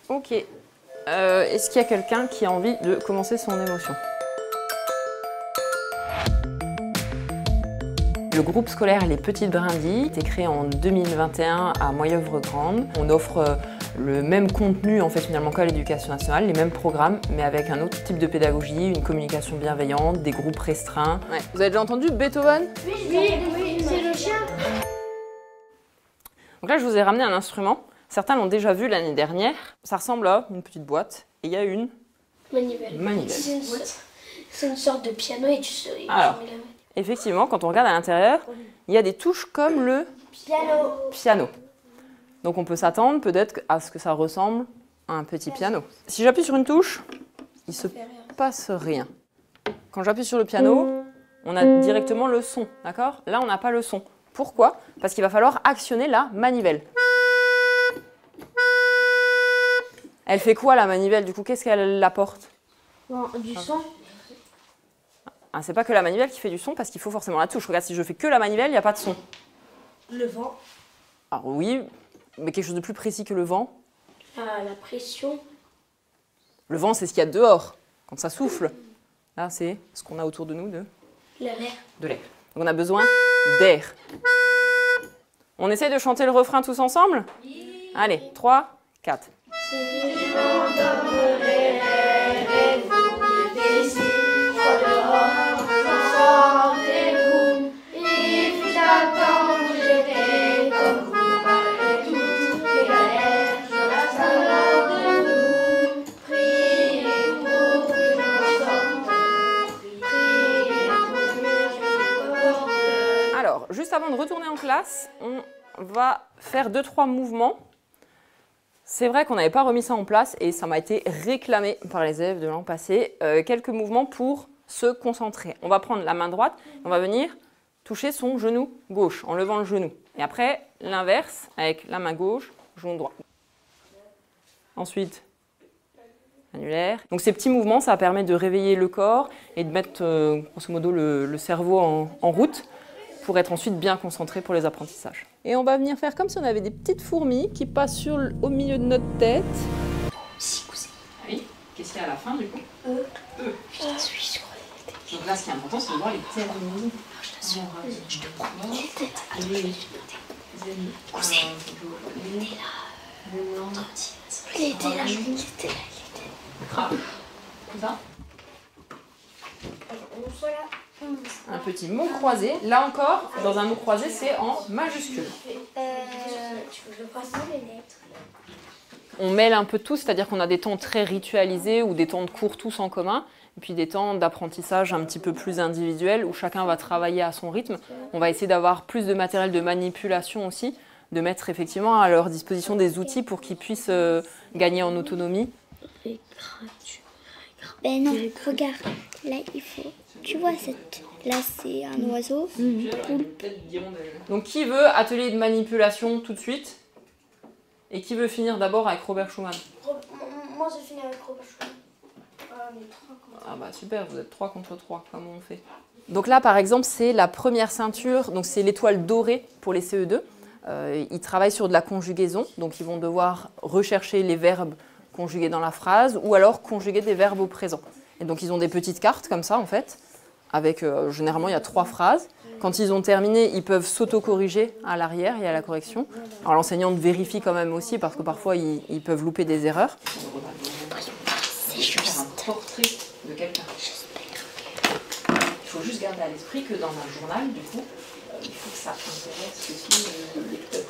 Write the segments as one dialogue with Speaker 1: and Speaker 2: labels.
Speaker 1: Ok. Est-ce qu'il y a quelqu'un qui a envie de commencer son émotion? Le groupe scolaire Les Petites Brindilles a été créé en 2021 à Moyeuvre-Grande. On offre le même contenu en fait finalement qu'à l'Éducation nationale, les mêmes programmes, mais avec un autre type de pédagogie, une communication bienveillante, des groupes restreints. Ouais. Vous avez déjà entendu Beethoven?
Speaker 2: Oui, c'est le chien.
Speaker 1: Donc là, je vous ai ramené un instrument. Certains l'ont déjà vu l'année dernière. Ça ressemble à une petite boîte et il y a une manivelle.
Speaker 2: C'est une sorte de piano et tu sais.
Speaker 1: Alors, effectivement, quand on regarde à l'intérieur, il y a des touches comme le piano. Donc on peut s'attendre peut-être à ce que ça ressemble à un petit piano. Si j'appuie sur une touche, il ne se passe rien. Quand j'appuie sur le piano, on a directement le son, d'accord? Là, on n'a pas le son. Pourquoi? Parce qu'il va falloir actionner la manivelle. Elle fait quoi la manivelle du coup? Qu'est-ce qu'elle apporte?
Speaker 2: Du son.
Speaker 1: Ah, c'est pas que la manivelle qui fait du son parce qu'il faut forcément la touche. Regarde, si je fais que la manivelle, il n'y a pas de son.
Speaker 2: Le vent.
Speaker 1: Alors oui, mais quelque chose de plus précis que le vent.
Speaker 2: La pression.
Speaker 1: Le vent, c'est ce qu'il y a dehors, quand ça souffle. Là, c'est ce qu'on a autour de nous de
Speaker 2: L'air.
Speaker 1: l'air. Donc on a besoin d'air. On essaie de chanter le refrain tous ensemble? Oui. Allez, 3, 4.
Speaker 2: Si je m'entendrai et vous ici, dehors, sentez-vous. Il fut un temps où j'étais comme vous, malgré toutes les galères, je reste alors debout. Priez pour que je m'en sorte, priez pour que je me porte.
Speaker 1: Alors, juste avant de retourner en classe, on va faire 2-3 mouvements. C'est vrai qu'on n'avait pas remis ça en place et ça m'a été réclamé par les élèves de l'an passé. Quelques mouvements pour se concentrer. On va prendre la main droite, on va venir toucher son genou gauche en levant le genou. Et après, l'inverse avec la main gauche, genou droit. Ensuite, annulaire. Donc ces petits mouvements, ça permet de réveiller le corps et de mettre grosso modo le cerveau en route pour être ensuite bien concentré pour les apprentissages. Et on va venir faire comme si on avait des petites fourmis qui passent au milieu de notre tête. Oui, qu'est-ce qu'il y a à la fin du coup?
Speaker 2: Je suis sûre.
Speaker 1: Donc là, ce qui est important, c'est de voir les terminaux.
Speaker 2: Je t'assure, je te prends les têtes. Attends,
Speaker 1: Les
Speaker 2: Cousin, il était là. Il était là, il était là.
Speaker 1: Cousin.
Speaker 2: On soit là.
Speaker 1: Un petit mot croisé. Là encore, dans un mot croisé, c'est en majuscule.
Speaker 2: Tu veux que je passe les lettres?
Speaker 1: On mêle un peu tout, c'est-à-dire qu'on a des temps très ritualisés ou des temps de cours tous en commun, et puis des temps d'apprentissage un petit peu plus individuels où chacun va travailler à son rythme. On va essayer d'avoir plus de matériel de manipulation aussi, de mettre effectivement à leur disposition des outils pour qu'ils puissent gagner en autonomie.
Speaker 3: Ben non, regarde, là il faut... Tu vois, là c'est un oiseau.
Speaker 1: Donc qui veut atelier de manipulation tout de suite? Et qui veut finir d'abord avec Robert Schumann?
Speaker 2: Moi j'ai fini avec Robert Schumann.
Speaker 1: Ah bah super, vous êtes 3 contre 3, comment on fait? Donc là par exemple c'est la première ceinture, donc c'est l'étoile dorée pour les CE2. Ils travaillent sur de la conjugaison, donc ils vont devoir rechercher les verbes conjugués dans la phrase ou alors conjuguer des verbes au présent. Et donc ils ont des petites cartes comme ça en fait, avec généralement il y a 3 phrases. Quand ils ont terminé, ils peuvent s'auto-corriger à l'arrière, il y a la correction. Alors l'enseignante vérifie quand même aussi parce que parfois ils peuvent louper des erreurs.
Speaker 3: C'est juste.
Speaker 1: Un portrait de quelqu'un. Il faut juste garder à l'esprit que dans un journal, du coup, il faut que ça intéresse aussi le lecteur.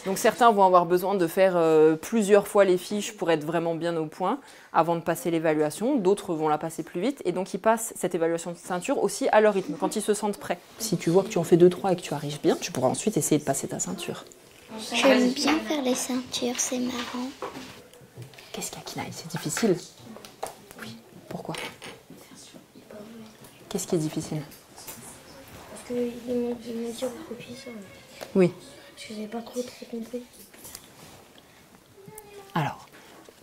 Speaker 1: Donc certains vont avoir besoin de faire plusieurs fois les fiches pour être vraiment bien au point avant de passer l'évaluation. D'autres vont la passer plus vite et donc ils passent cette évaluation de ceinture aussi à leur rythme, quand ils se sentent prêts. Si tu vois que tu en fais 2-3 et que tu arrives bien, tu pourras ensuite essayer de passer ta ceinture.
Speaker 3: J'aime bien faire les ceintures, c'est marrant.
Speaker 1: Qu'est-ce qu'il y a, Kinaï? C'est difficile? Oui. Pourquoi? Qu'est-ce qui est difficile?
Speaker 2: Parce qu'ils m'ont dit on copie ça.
Speaker 1: Oui.
Speaker 2: Parce que j'ai pas trop compris.
Speaker 1: Alors,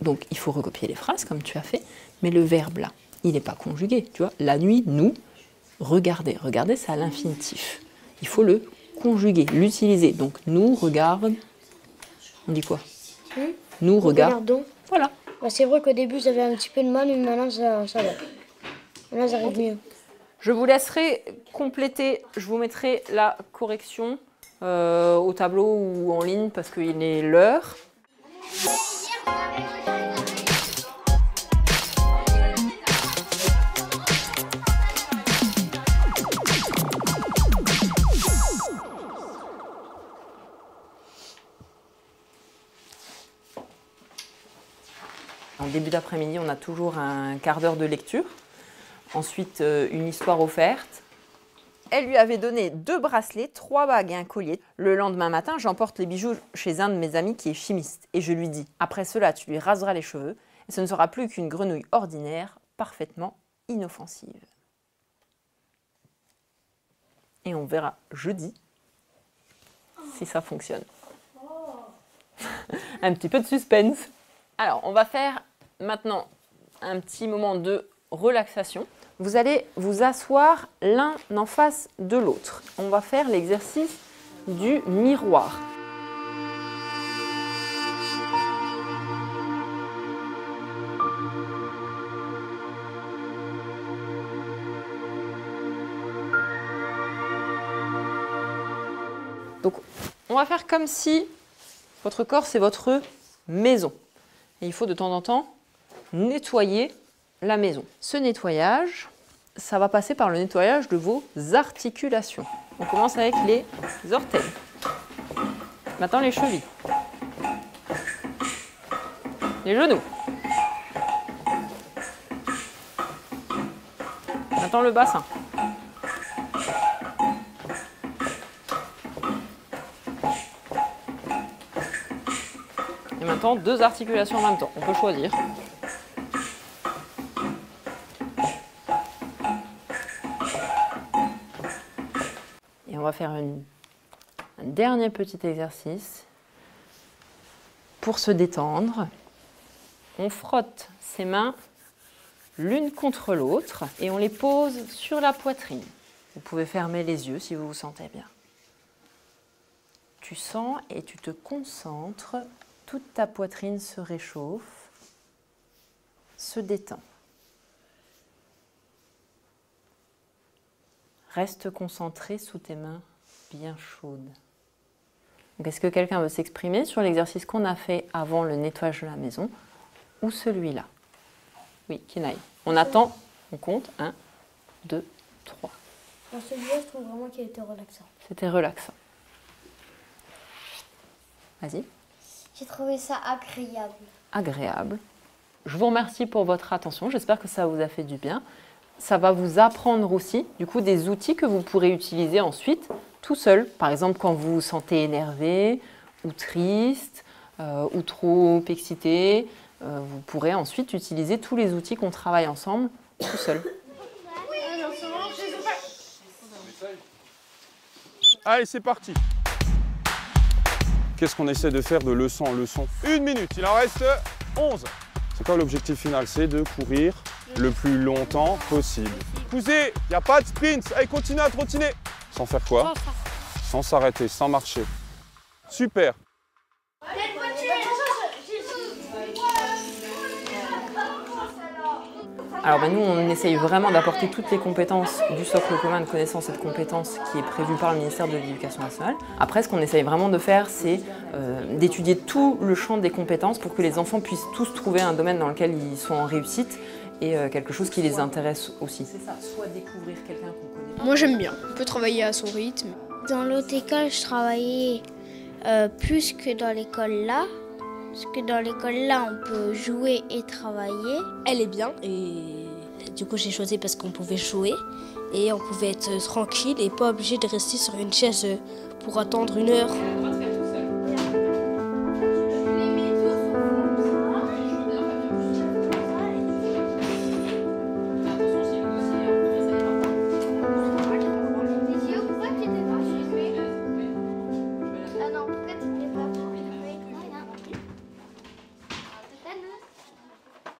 Speaker 1: Donc il faut recopier les phrases comme tu as fait, mais le verbe là, il n'est pas conjugué. Tu vois, la nuit, nous, regardez. Regardez, c'est à l'infinitif. Il faut le conjuguer, l'utiliser. Donc nous regarde. On dit quoi? Nous regardons. Voilà.
Speaker 3: Bah, c'est vrai qu'au début j'avais un petit peu de mal, mais maintenant ça va. Maintenant ça arrive mieux.
Speaker 1: Je vous laisserai compléter, je vous mettrai la correction au tableau ou en ligne parce qu'il est l'heure. En début d'après-midi, on a toujours un quart d'heure de lecture. Ensuite, une histoire offerte. Elle lui avait donné 2 bracelets, 3 bagues et un collier. Le lendemain matin, j'emporte les bijoux chez un de mes amis qui est chimiste. Et je lui dis, après cela, tu lui raseras les cheveux et ce ne sera plus qu'une grenouille ordinaire, parfaitement inoffensive. Et on verra jeudi si ça fonctionne. Un petit peu de suspense. Alors, on va faire maintenant un petit moment de relaxation. Vous allez vous asseoir l'un en face de l'autre. On va faire l'exercice du miroir. Donc, on va faire comme si votre corps, c'est votre maison. Et il faut de temps en temps nettoyer la maison. Ce nettoyage, ça va passer par le nettoyage de vos articulations. On commence avec les orteils. Maintenant les chevilles. Les genoux. Maintenant le bassin. Et maintenant 2 articulations en même temps. On peut choisir. On va faire un dernier petit exercice pour se détendre. On frotte ses mains l'une contre l'autre et on les pose sur la poitrine. Vous pouvez fermer les yeux si vous vous sentez bien. Tu sens et tu te concentres, toute ta poitrine se réchauffe, se détend. Reste concentré sous tes mains bien chaudes. Est-ce que quelqu'un veut s'exprimer sur l'exercice qu'on a fait avant le nettoyage de la maison ou celui-là? Oui, Kinaï. On attend, on compte. 1, 2, 3.
Speaker 3: Dans celui-là, je trouve vraiment qu'il était relaxant.
Speaker 1: C'était relaxant. Vas-y.
Speaker 3: J'ai trouvé ça agréable.
Speaker 1: Agréable. Je vous remercie pour votre attention. J'espère que ça vous a fait du bien. Ça va vous apprendre aussi, du coup, des outils que vous pourrez utiliser ensuite tout seul. Par exemple, quand vous vous sentez énervé ou triste ou trop excité, vous pourrez ensuite utiliser tous les outils qu'on travaille ensemble tout seul.
Speaker 4: Allez, c'est parti. Qu'est-ce qu'on essaie de faire de leçon en leçon? 1 minute, il en reste 11. C'est quoi l'objectif final? C'est de courir le plus longtemps possible. Poussez, il n'y a pas de sprint. Allez, continuez à trottiner. Sans faire quoi? Sans s'arrêter, sans marcher. Super.
Speaker 1: Alors nous, on essaye vraiment d'apporter toutes les compétences du socle commun de connaissances et de compétences qui est prévu par le ministère de l'Éducation nationale. Après, ce qu'on essaye vraiment de faire, c'est d'étudier tout le champ des compétences pour que les enfants puissent tous trouver un domaine dans lequel ils sont en réussite et quelque chose qui les intéresse aussi. C'est ça, soit découvrir quelqu'un qu'on connaît pas.
Speaker 5: Moi j'aime bien, on peut travailler à son rythme.
Speaker 3: Dans l'autre école, je travaillais plus que dans l'école là. Parce que dans l'école là, on peut jouer et travailler.
Speaker 5: Elle est bien et du coup j'ai choisi parce qu'on pouvait jouer et on pouvait être tranquille et pas obligé de rester sur une chaise pour attendre 1 heure.